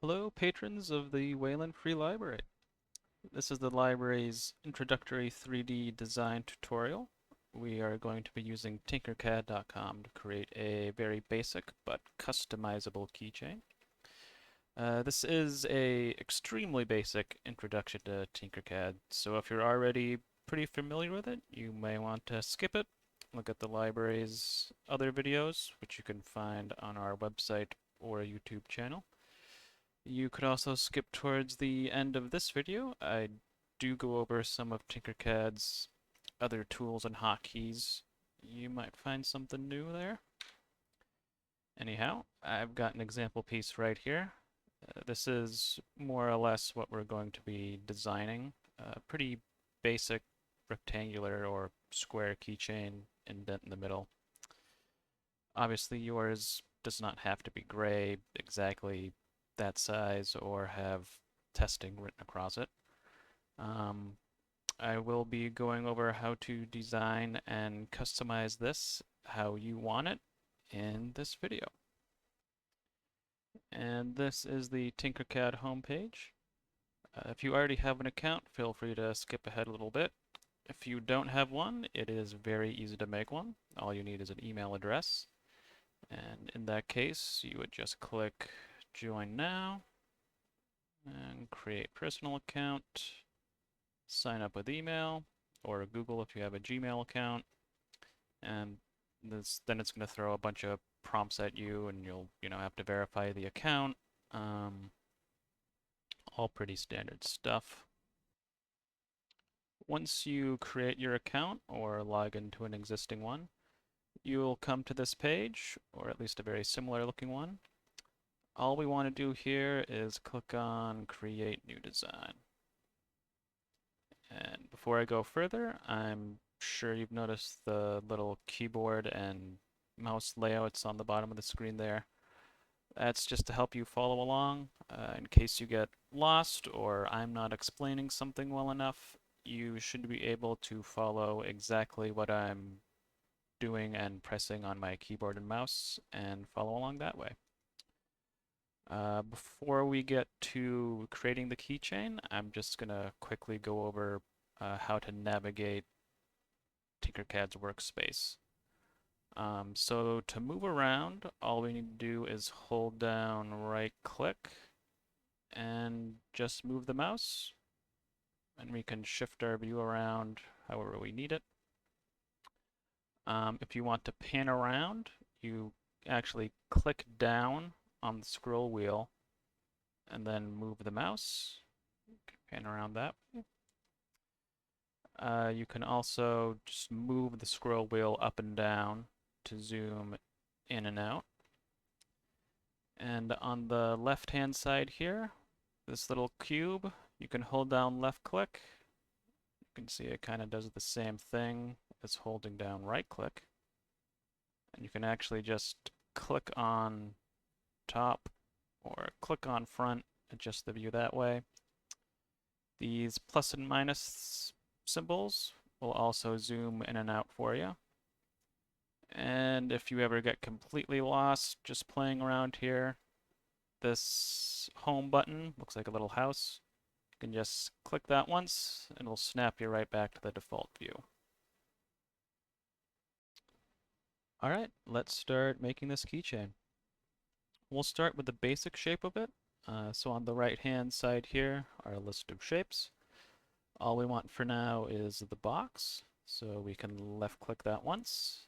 Hello, patrons of the Wayland Free Library. This is the library's introductory 3D design tutorial. We are going to be using Tinkercad.com to create a very basic but customizable keychain. This is a extremely basic introduction to Tinkercad, so if you're already pretty familiar with it, you may want to skip it. Look at the library's other videos, which you can find on our website or YouTube channel. You could also skip towards the end of this video. I do go over some of Tinkercad's other tools and hotkeys. You might find something new there. Anyhow, I've got an example piece right here. This is more or less what we're going to be designing. A pretty basic rectangular or square keychain indent in the middle. Obviously yours does not have to be gray exactly that size or have testing written across it. Um, I will be going over how to design and customize this how you want it in this video. And this is the Tinkercad homepage. If you already have an account, feel free to skip ahead a little bit. If you don't have one, it is very easy to make one. All you need is an email address. And in that case, you would just click Join Now and create personal account, sign up with email or Google if you have a Gmail account, and then it's going to throw a bunch of prompts at you, and you'll have to verify the account. Um, all pretty standard stuff. Once you create your account or log into an existing one, you'll come to this page, or at least a very similar looking one. All we want to do here is click on Create New Design. And before I go further, I'm sure you've noticed the little keyboard and mouse layouts on the bottom of the screen there. That's just to help you follow along. In case you get lost or I'm not explaining something well enough, you should be able to follow exactly what I'm doing and pressing on my keyboard and mouse and follow along that way. Before we get to creating the keychain, I'm just going to quickly go over how to navigate Tinkercad's workspace. So to move around, all we need to do is hold down right click and just move the mouse, and we can shift our view around however we need it. If you want to pan around, you actually click down on the scroll wheel and then move the mouse. Pan around that way. You can also just move the scroll wheel up and down to zoom in and out. And on the left hand side here, this little cube, you can hold down left click. You can see it kind of does the same thing as holding down right click. And you can actually just click on top or click on front, adjust the view that way. These plus and minus symbols will also zoom in and out for you. And if you ever get completely lost just playing around here, this home button looks like a little house. You can just click that once and it'll snap you right back to the default view. Alright, let's start making this keychain. We'll start with the basic shape of it. So on the right hand side here are a list of shapes. All we want for now is the box, so we can left click that once,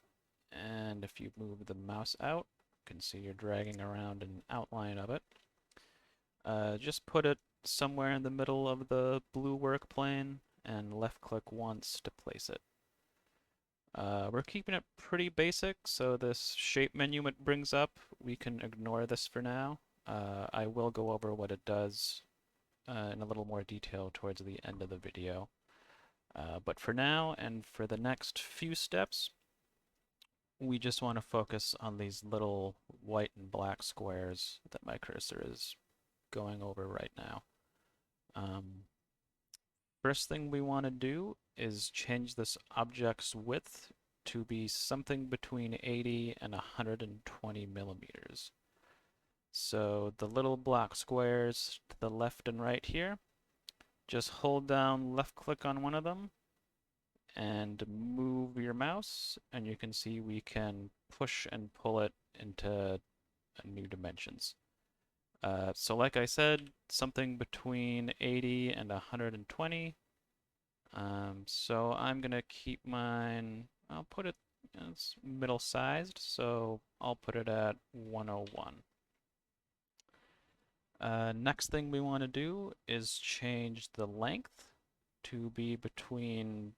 and if you move the mouse out, you can see you're dragging around an outline of it. Just put it somewhere in the middle of the blue work plane and left click once to place it. We're keeping it pretty basic, so this shape menu it brings up, we can ignore this for now. I will go over what it does in a little more detail towards the end of the video. But for now and for the next few steps, we just want to focus on these little white and black squares that my cursor is going over right now. First thing we want to do is change this object's width to be something between 80 and 120 millimeters. So the little block squares to the left and right here, just hold down left click on one of them and move your mouse, and you can see we can push and pull it into new dimensions. So like I said, something between 80 and 120. So I'm gonna keep mine, I'll put it, it's middle sized, so I'll put it at 101. Next thing we want to do is change the length to be between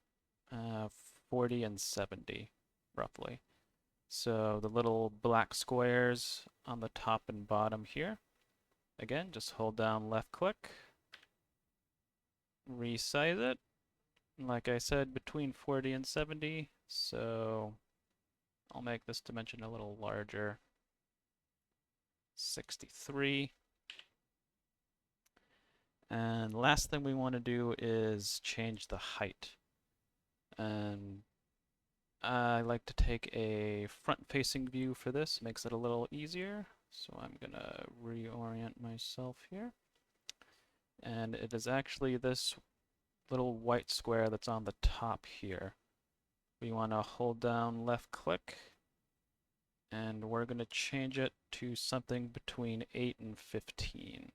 40 and 70, roughly. So the little black squares on the top and bottom here. Again, just hold down left click, resize it. Like I said, between 40 and 70, so I'll make this dimension a little larger. 63. And last thing we want to do is change the height. And I like to take a front-facing view for this, makes it a little easier. So I'm gonna reorient myself here. And it is actually this little white square that's on the top here. We want to hold down left click, and we're going to change it to something between 8 and 15.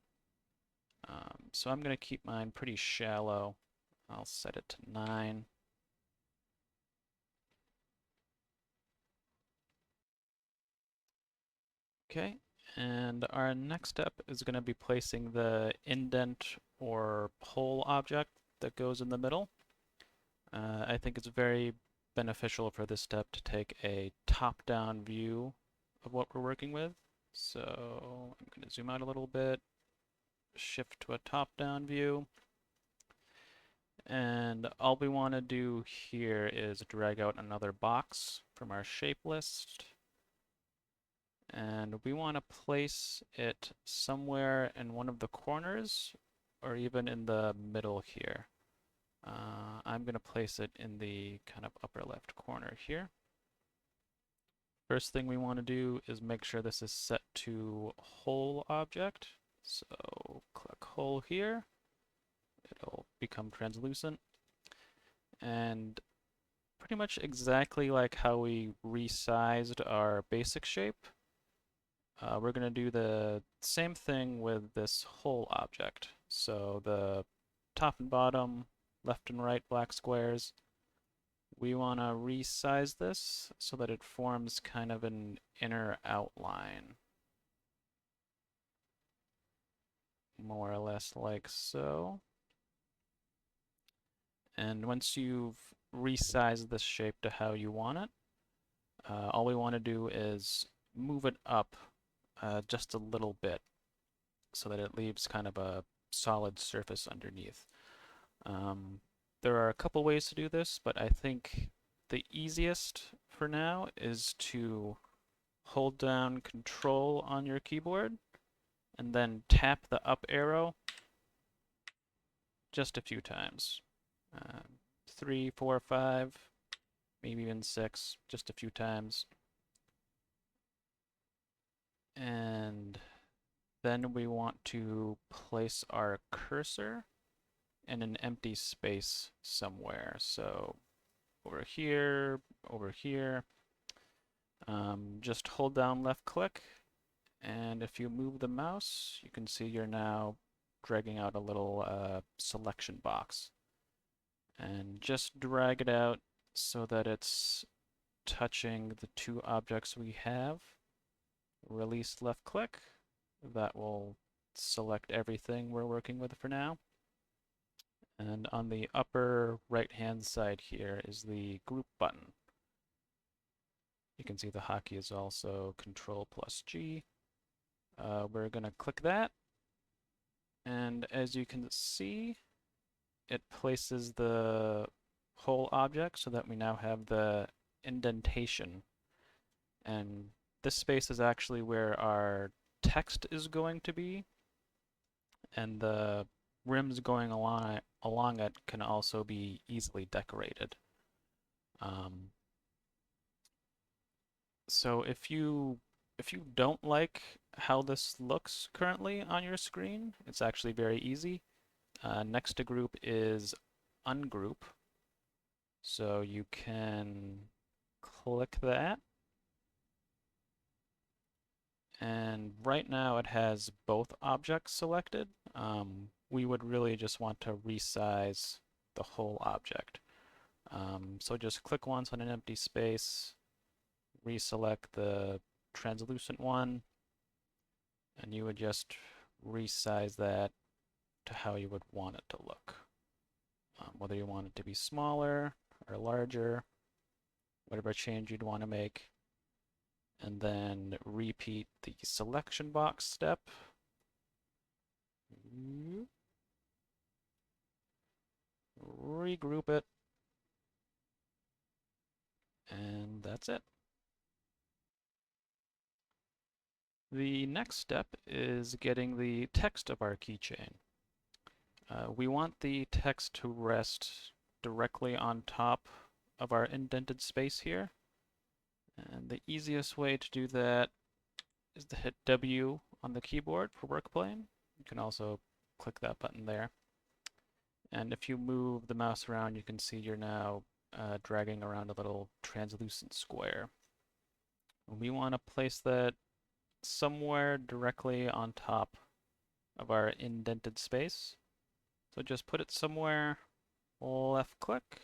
So I'm going to keep mine pretty shallow. I'll set it to 9. Okay, and our next step is going to be placing the indent or pole object that goes in the middle. I think it's very beneficial for this step to take a top-down view of what we're working with. So I'm going to zoom out a little bit, shift to a top-down view. And all we want to do here is drag out another box from our shape list. And we want to place it somewhere in one of the corners or even in the middle here. I'm going to place it in the kind of upper left corner here. First thing we want to do is make sure this is set to whole object. So click whole here. It'll become translucent. And pretty much exactly like how we resized our basic shape, we're going to do the same thing with this whole object. So the top and bottom, left and right black squares, we want to resize this so that it forms kind of an inner outline. More or less like so. And once you've resized this shape to how you want it, all we want to do is move it up just a little bit so that it leaves kind of a solid surface underneath. There are a couple ways to do this, but I think the easiest for now is to hold down Control on your keyboard and then tap the up arrow just a few times. 3, 4, 5, maybe even 6, just a few times. And then we want to place our cursor in an empty space somewhere. So over here, over here. Just hold down left click, and if you move the mouse, you can see you're now dragging out a little selection box. And just drag it out so that it's touching the two objects we have. Release left click. That will select everything we're working with for now. And on the upper right-hand side here is the group button. You can see the hotkey is also Control plus G. We're going to click that. And as you can see, it places the whole object so that we now have the indentation. And this space is actually where our text is going to be. And the rims going along it can also be easily decorated. So if you If you don't like how this looks currently on your screen, it's actually very easy. Next to group is ungroup. So you can click that. And right now it has both objects selected. We would really just want to resize the whole object. So just click once on an empty space, reselect the translucent one, and you would just resize that to how you would want it to look. Whether you want it to be smaller or larger, whatever change you'd want to make. And then repeat the selection box step. Regroup it. And that's it. The next step is getting the text of our keychain. We want the text to rest directly on top of our indented space here. And the easiest way to do that is to hit W on the keyboard for work plane. You can also click that button there. And if you move the mouse around, you can see you're now dragging around a little translucent square. We want to place that somewhere directly on top of our indented space. So just put it somewhere, left click.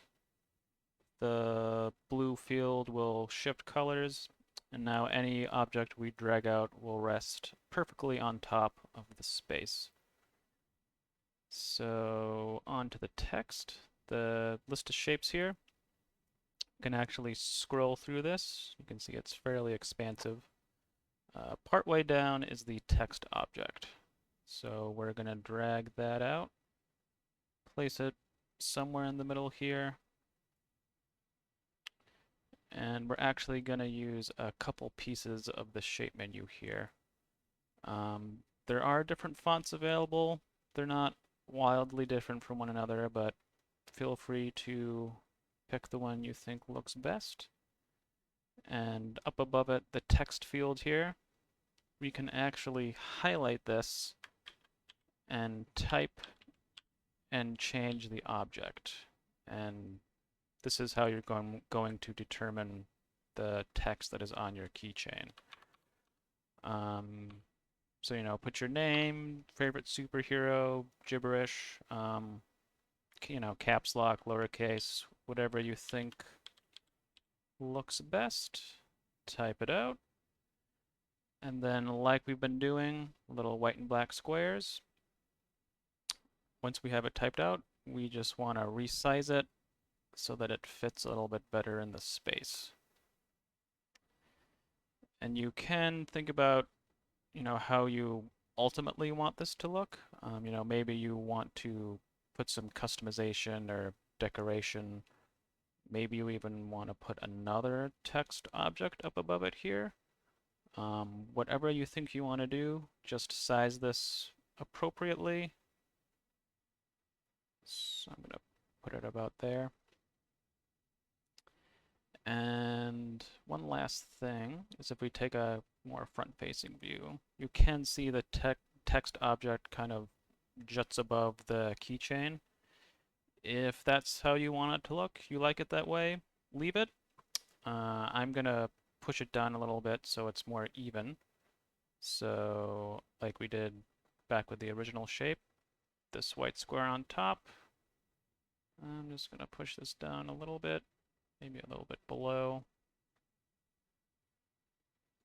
The blue field will shift colors, and now any object we drag out will rest perfectly on top of the space. So onto the text, the list of shapes here. You can actually scroll through this. You can see it's fairly expansive. Partway down is the text object. So we're going to drag that out, place it somewhere in the middle here, and we're actually going to use a couple pieces of the shape menu here. There are different fonts available. They're not wildly different from one another, but feel free to pick the one you think looks best. And up above it, the text field here, we can actually highlight this and type and change the object. And this is how you're going to determine the text that is on your keychain. So, you know, put your name, favorite superhero, gibberish, you know, caps lock, lowercase, whatever you think looks best. Type it out. And then, like we've been doing, little white and black squares. Once we have it typed out, we just want to resize it so that it fits a little bit better in the space. And you can think about, you know, how you ultimately want this to look. You know, maybe you want to put some customization or decoration. Maybe you even want to put another text object up above it here. Whatever you think you want to do, just size this appropriately. So I'm going to put it about there. And one last thing is if we take a more front-facing view, you can see the text object kind of juts above the keychain. If that's how you want it to look, you like it that way, leave it. I'm going to push it down a little bit so it's more even. So like we did back with the original shape, this white square on top. I'm just going to push this down a little bit, maybe a little bit below.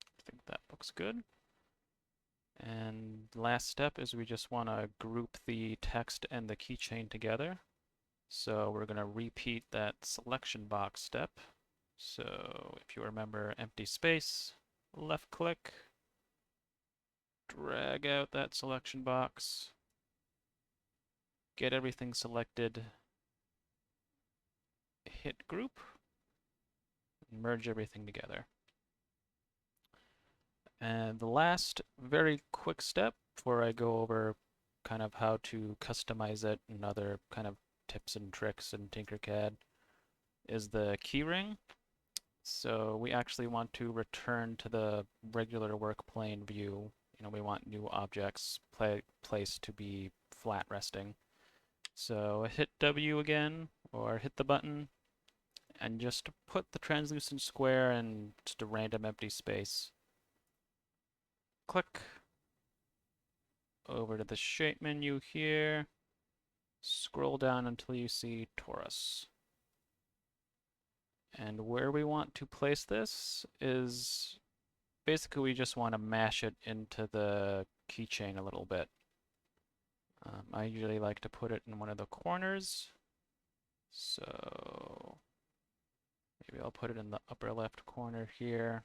I think that looks good. And last step is we just want to group the text and the keychain together. So we're going to repeat that selection box step. So if you remember, empty space, left click, drag out that selection box, get everything selected, hit group, and merge everything together. And the last very quick step before I go over kind of how to customize it and other kind of tips and tricks in Tinkercad is the keyring. So we actually want to return to the regular work plane view. We want new objects placed to be flat resting. So hit W again, or hit the button, and just put the translucent square in just a random empty space. Click over to the shape menu here, scroll down until you see torus. And where we want to place this is basically we just want to mash it into the keychain a little bit. I usually like to put it in one of the corners, so maybe I'll put it in the upper left corner here.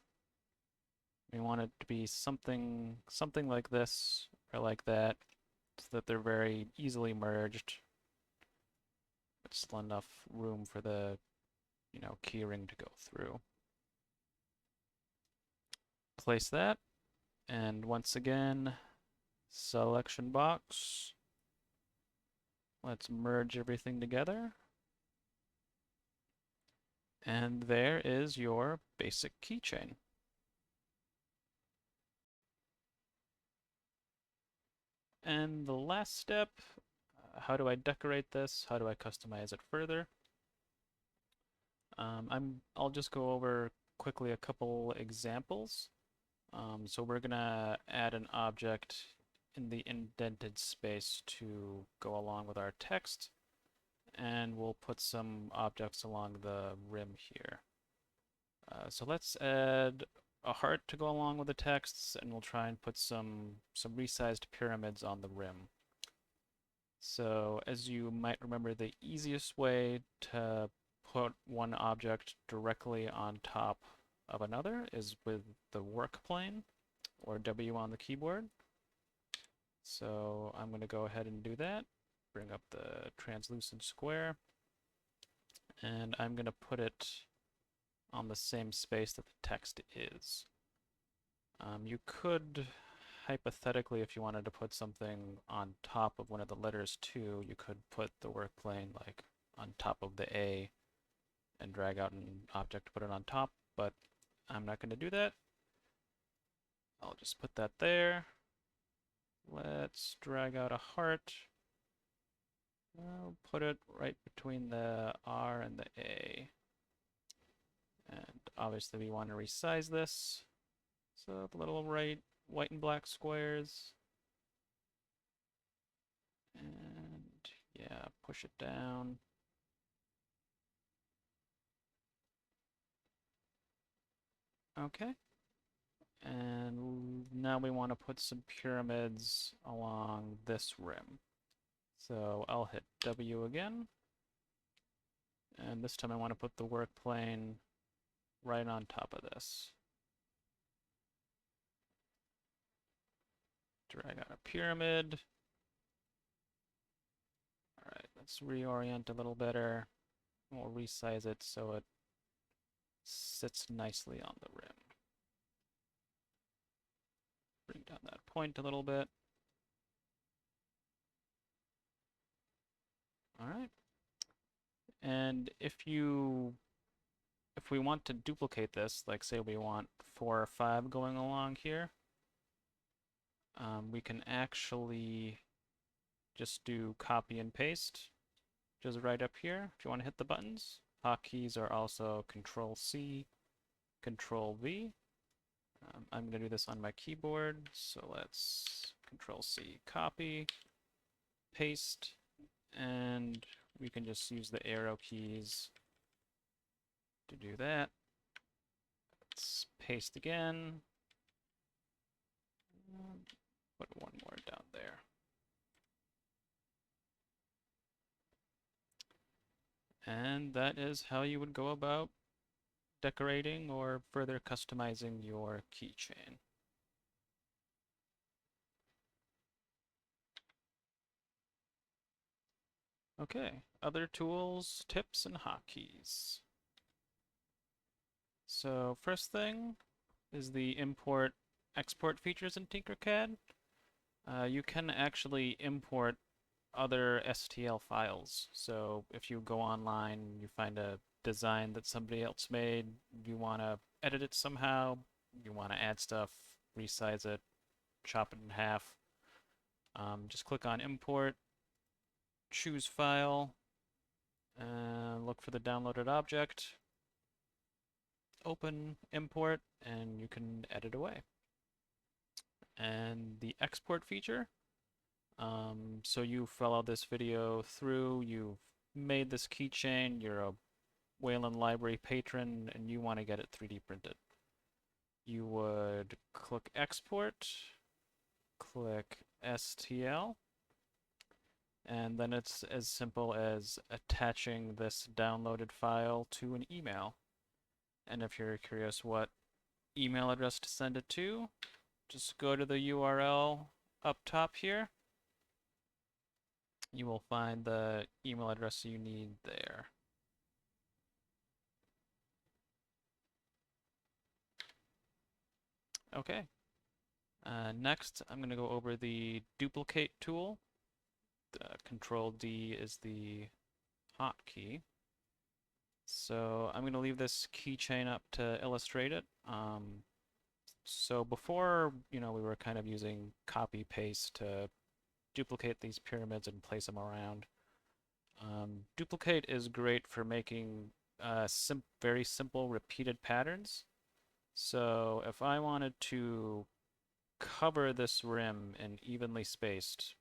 We want it to be something like this or like that, so that they're very easily merged. It's still enough room for the, keyring to go through. Place that, and once again, selection box. Let's merge everything together. And there is your basic keychain. And the last step, how do I decorate this? How do I customize it further? I'll just go over quickly a couple examples. So we're gonna add an object in the indented space to go along with our text, and we'll put some objects along the rim here. So let's add a heart to go along with the text, and we'll try and put some resized pyramids on the rim. So as you might remember, the easiest way to put one object directly on top of another is with the work plane, or W on the keyboard. So I'm going to go ahead and do that. Bring up the translucent square, and I'm going to put it on the same space that the text is. You could, hypothetically, if you wanted to put something on top of one of the letters too, you could put the work plane like on top of the A and drag out an object to put it on top, but I'm not going to do that. I'll just put that there. Let's drag out a heart. I'll put it right between the R and the A. And obviously we want to resize this. So the little white and black squares. And yeah, push it down. Okay. And now we want to put some pyramids along this rim. So I'll hit W again. And this time I want to put the work plane right on top of this. Drag out a pyramid. All right, let's reorient a little better. We'll resize it so it sits nicely on the rim. Bring down that point a little bit. All right. And if we want to duplicate this, like say we want 4 or 5 going along here, we can actually just do copy and paste, just right up here. If you want to hit the buttons, hotkeys are also Control C, Control V. I'm going to do this on my keyboard, so let's Control C, copy, paste, and we can just use the arrow keys to do that. Let's paste again. Put one more down there. And that is how you would go about decorating or further customizing your keychain. Okay, other tools, tips, and hotkeys. So first thing is the import-export features in Tinkercad. You can actually import other STL files. So if you go online, you find a design that somebody else made, you want to edit it somehow, you want to add stuff, resize it, chop it in half, just click on Import, choose File, and look for the downloaded object, open, import, and you can edit away. And the export feature, so you followed this video through, you've made this keychain, you're a Wayland library patron, and you want to get it 3D printed. You would click export, click STL, and then it's as simple as attaching this downloaded file to an email. And if you're curious what email address to send it to, just go to the URL up top here. You will find the email address you need there. Okay. Next, I'm going to go over the duplicate tool. Control D is the hotkey. So I'm going to leave this keychain up to illustrate it. So before, we were kind of using copy paste to duplicate these pyramids and place them around. Duplicate is great for making very simple repeated patterns. So if I wanted to cover this rim in evenly spaced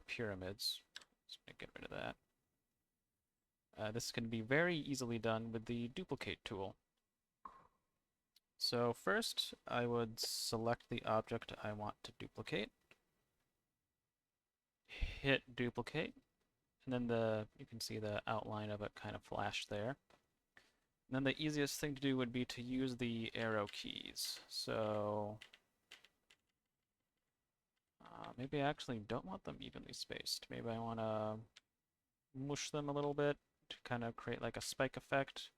pyramids, let's get rid of that. This can be very easily done with the duplicate tool. So first, I would select the object I want to duplicate, hit duplicate, and then you can see the outline of it kind of flash there. And then the easiest thing to do would be to use the arrow keys. So maybe I actually don't want them evenly spaced. Maybe I want to mush them a little bit to kind of create like a spike effect.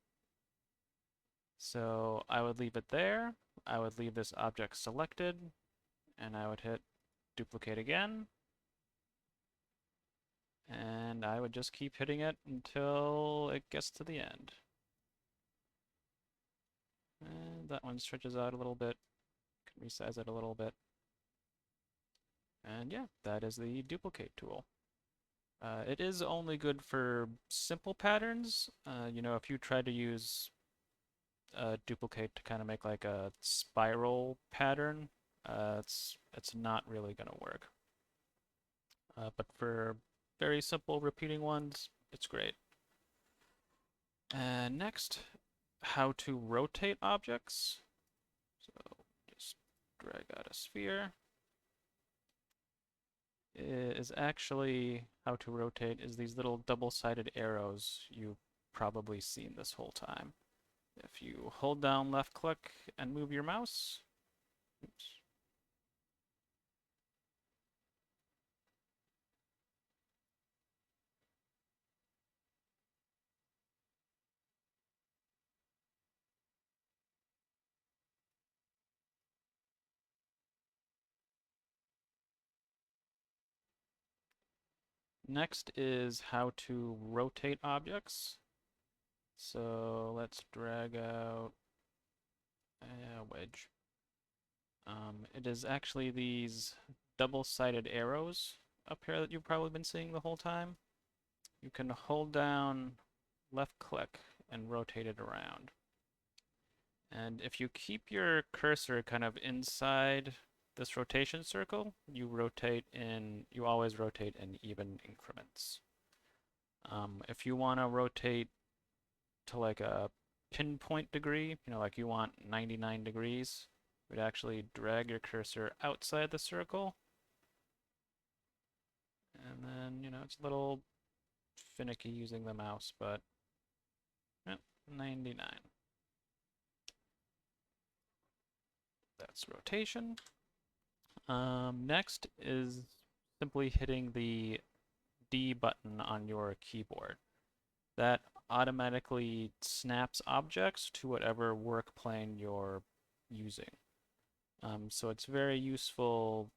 So I would leave it there. I would leave this object selected, and I would hit duplicate again. And I would just keep hitting it until it gets to the end. And that one stretches out a little bit. Can resize it a little bit. And yeah, that is the duplicate tool. It is only good for simple patterns. If you try to use duplicate to kind of make like a spiral pattern, it's not really going to work. But for very simple repeating ones, it's great. And next, how to rotate objects. So just drag out a sphere. Is actually how to rotate is these little double-sided arrows you've probably seen this whole time. If you hold down left click and move your mouse, oops. Next is how to rotate objects. So let's drag out a wedge. It is actually these double-sided arrows up here that you've probably been seeing the whole time. You can hold down left click and rotate it around. And if you keep your cursor kind of inside this rotation circle, you always rotate in even increments. If you want to rotate to like a pinpoint degree, like you want 99 degrees, you would actually drag your cursor outside the circle. And then, it's a little finicky using the mouse, but 99. That's rotation. Next is simply hitting the D button on your keyboard. That automatically snaps objects to whatever work plane you're using. So it's very useful,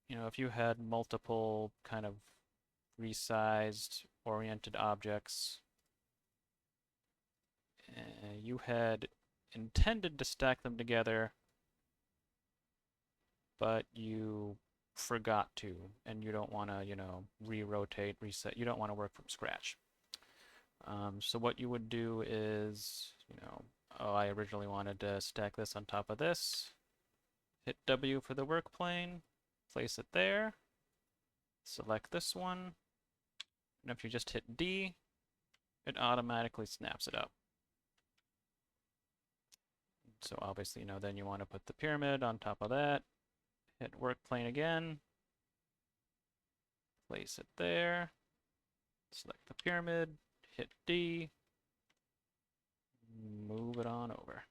if you had multiple kind of resized oriented objects, You had intended to stack them together, but you forgot to, and you don't want to, re-rotate, reset. You don't want to work from scratch. So what you would do is, oh, I originally wanted to stack this on top of this. Hit W for the work plane, place it there, select this one, and if you just hit D, it automatically snaps it up. So obviously, then you want to put the pyramid on top of that, hit work plane again, place it there, select the pyramid, hit D, move it on over.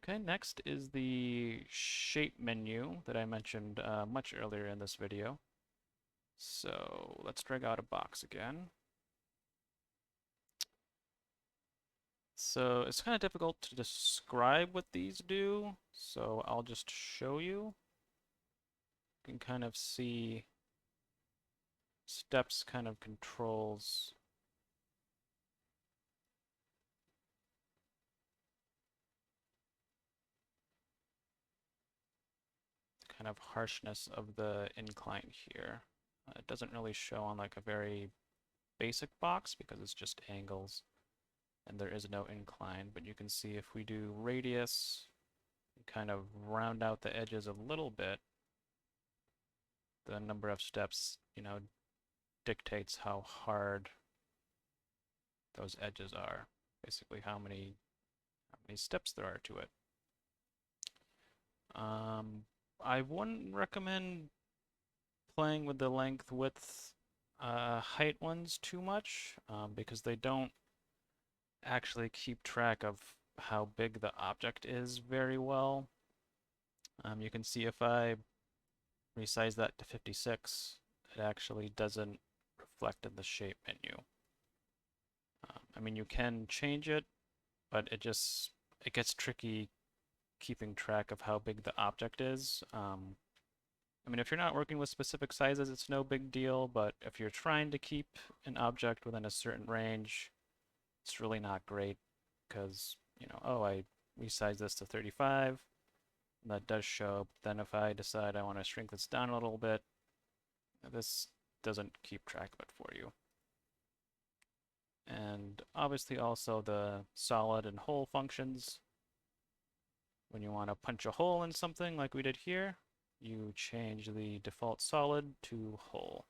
Okay, next is the shape menu that I mentioned much earlier in this video. So let's drag out a box again. So it's kind of difficult to describe what these do, so I'll just show you. You can kind of see steps kind of controls kind of harshness of the incline here. It doesn't really show on like a very basic box because it's just angles and there is no incline, but you can see if we do radius, kind of round out the edges a little bit, the number of steps, dictates how hard those edges are. Basically how many steps there are to it. I wouldn't recommend playing with the length, width, height ones too much because they don't actually keep track of how big the object is very well. You can see if I resize that to 56, it actually doesn't reflect in the shape menu. I mean, you can change it, but it gets tricky keeping track of how big the object is. I mean, if you're not working with specific sizes, it's no big deal, but if you're trying to keep an object within a certain range, it's really not great because, oh, I resize this to 35, and that does show, but then if I decide I want to shrink this down a little bit, this doesn't keep track of it for you. And obviously also the solid and hole functions. When you want to punch a hole in something like we did here, you change the default solid to hole.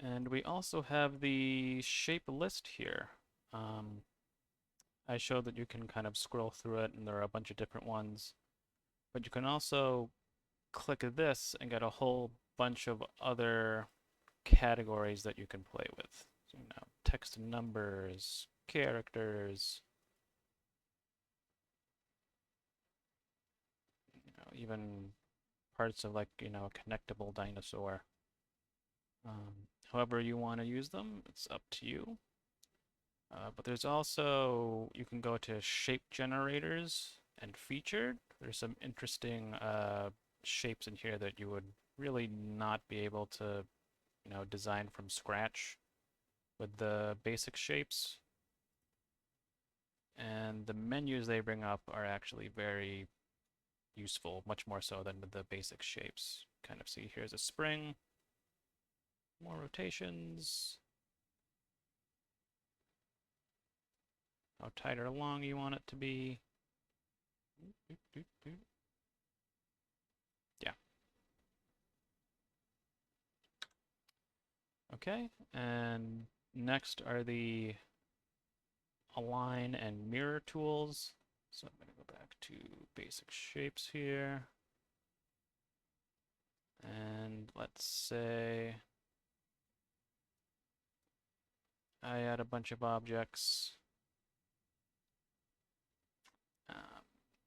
And we also have the shape list here. I showed that you can kind of scroll through it and there are a bunch of different ones, but you can also click this and get a whole bunch of other categories that you can play with. So, text and numbers, characters, even parts of like, a connectable dinosaur. However you want to use them, it's up to you. But there's also, you can go to shape generators and featured. There's some interesting shapes in here that you would really not be able to, design from scratch with the basic shapes. And the menus they bring up are actually very useful, much more so than with the basic shapes. Kind of see here's a spring, more rotations, how tight or long you want it to be. Yeah. Okay, and next are the align and mirror tools. So I'm going to go back to basic shapes here. And let's say I add a bunch of objects.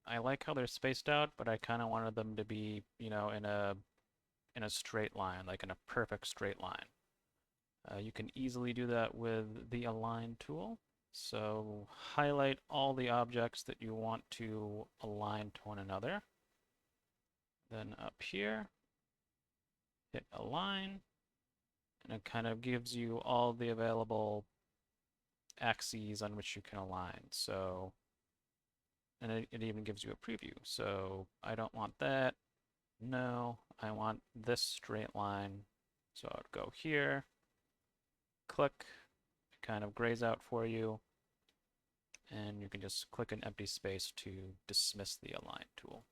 I like how they're spaced out, but I kind of wanted them to be, in a straight line, like in a perfect straight line. You can easily do that with the align tool. So highlight all the objects that you want to align to one another. Then up here, hit align, and it kind of gives you all the available axes on which you can align. So, and it even gives you a preview. So I don't want that. No, I want this straight line. So I'd go here, click, it kind of grays out for you, and you can just click an empty space to dismiss the align tool.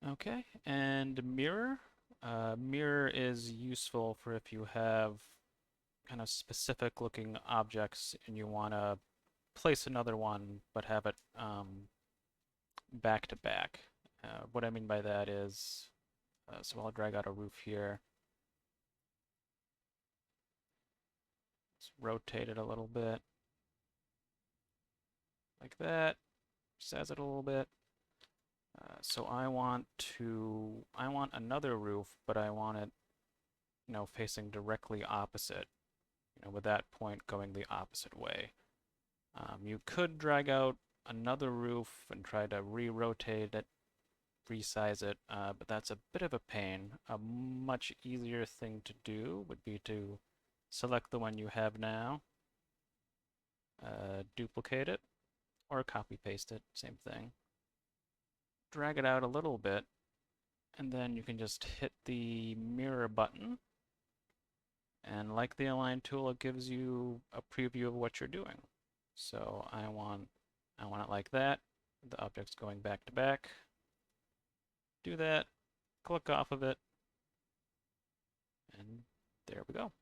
Okay, and mirror. Mirror is useful for if you have kind of specific looking objects and you want to place another one but have it back to back. What I mean by that is, so I'll drag out a roof here. Let's rotate it a little bit. Like that. Size it a little bit. So I want another roof, but I want it, facing directly opposite, with that point going the opposite way. You could drag out another roof and try to re-rotate it, resize it, but that's a bit of a pain. A much easier thing to do would be to select the one you have now, duplicate it, or copy paste it, same thing. Drag it out a little bit, and then you can just hit the mirror button, and like the align tool, it gives you a preview of what you're doing. So I want it like that, the object's going back to back. Do that, click off of it, and there we go.